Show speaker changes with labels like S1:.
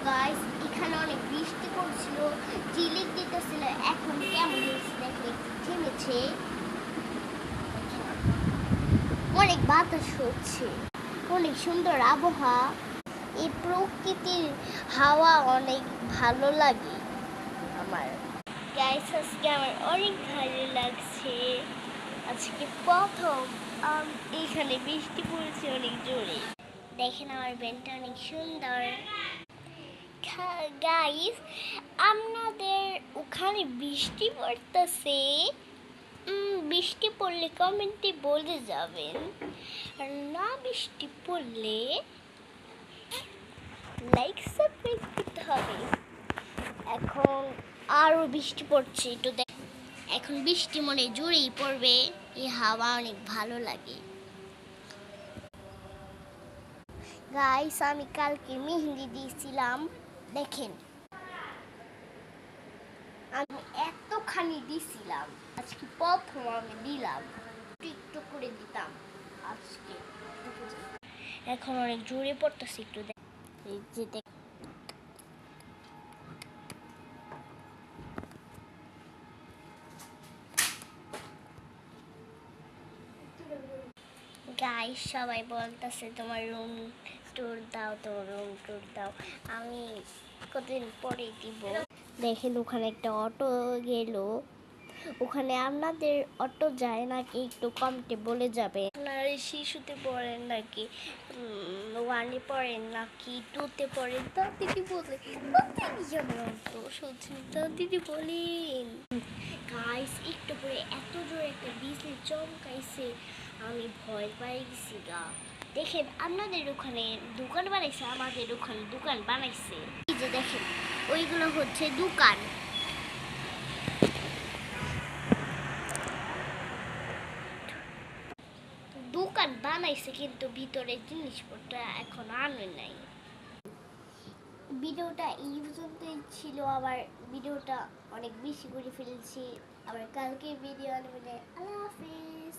S1: Guys, এখানে অনেক বৃষ্টি পড়ছিল, ঝিলিক দিতেছিল। এখন কেমন হয়েছে দেখে থেমেছে, অনেক বাতাস হচ্ছে, অনেক সুন্দর আবহাওয়া। এই প্রকৃতির হাওয়া অনেক ভালো লাগে আমার। গাইস, আজকে আমার অনেক ভালো লাগছে। আজকে প্রথম এইখানে বৃষ্টি পড়ছে অনেক জোরে। দেখেন আমার ব্যান্ডটা অনেক সুন্দর। গাইস, আপনাদের ওখানে বৃষ্টি পড়তেছে? বৃষ্টি পড়লে কমেন্টে বলে যাবেন, আর না বৃষ্টি পড়লে লাইক সাবস্ক্রাইব করতে হবে। এখন আরো বৃষ্টি পড়ছে, একটু দেখ। এখন বৃষ্টি মনে জোরেই পড়বে। এই হাওয়া অনেক ভালো লাগে। গাইস, আমি কালকে মেহেন্দি দিয়েছিলাম, দেখেন আমি এতখানি দিছিলাম। আজকে প্রথম আমি দিলাম, একটু করে দিতাম আজকে। এখন অনেক জোরে পড়তেছে, একটু দেখ। এই যে দেখ, গাইস সবাই বলতেছে তোমার রুম ট্যুর দাও, তোমার রুম ট্যুর দাও। আমি কতদিন পরে দিব। দেখেন ওখানে একটা অটো গেল, ওখানে আপনাদের অটো যায় নাকি একটু কমতে বলে যাবে। আপনারা শিশুতে পড়েন নাকি, ওয়ানে পড়েন নাকি টুতে পড়েন, তাদেরই বলে, তাদেরই যেমন অটো সত্যি, তাদেরই বলেন। গাইস, একটু পরে এত জোরে একটা বিজলি চমকাইছে, আমি ভয় পেয়ে গেছি গা। দেখেন আপনাদের ওখানে দোকান বানাইছে, আমাদের ওখানে দোকান বানাইছে। এই যে দেখেন, ওইগুলো হচ্ছে দোকান। দোকান বানাইছে কিন্তু ভিতরে জিনিসপত্র এখন আনে নাই। ভিডিওটা এই পর্যন্তই ছিল। আবার ভিডিওটা অনেক বেশি করে ফেলছি, আবার কালকে ভিডিও আনবে। আল্লাহ হাফিজ।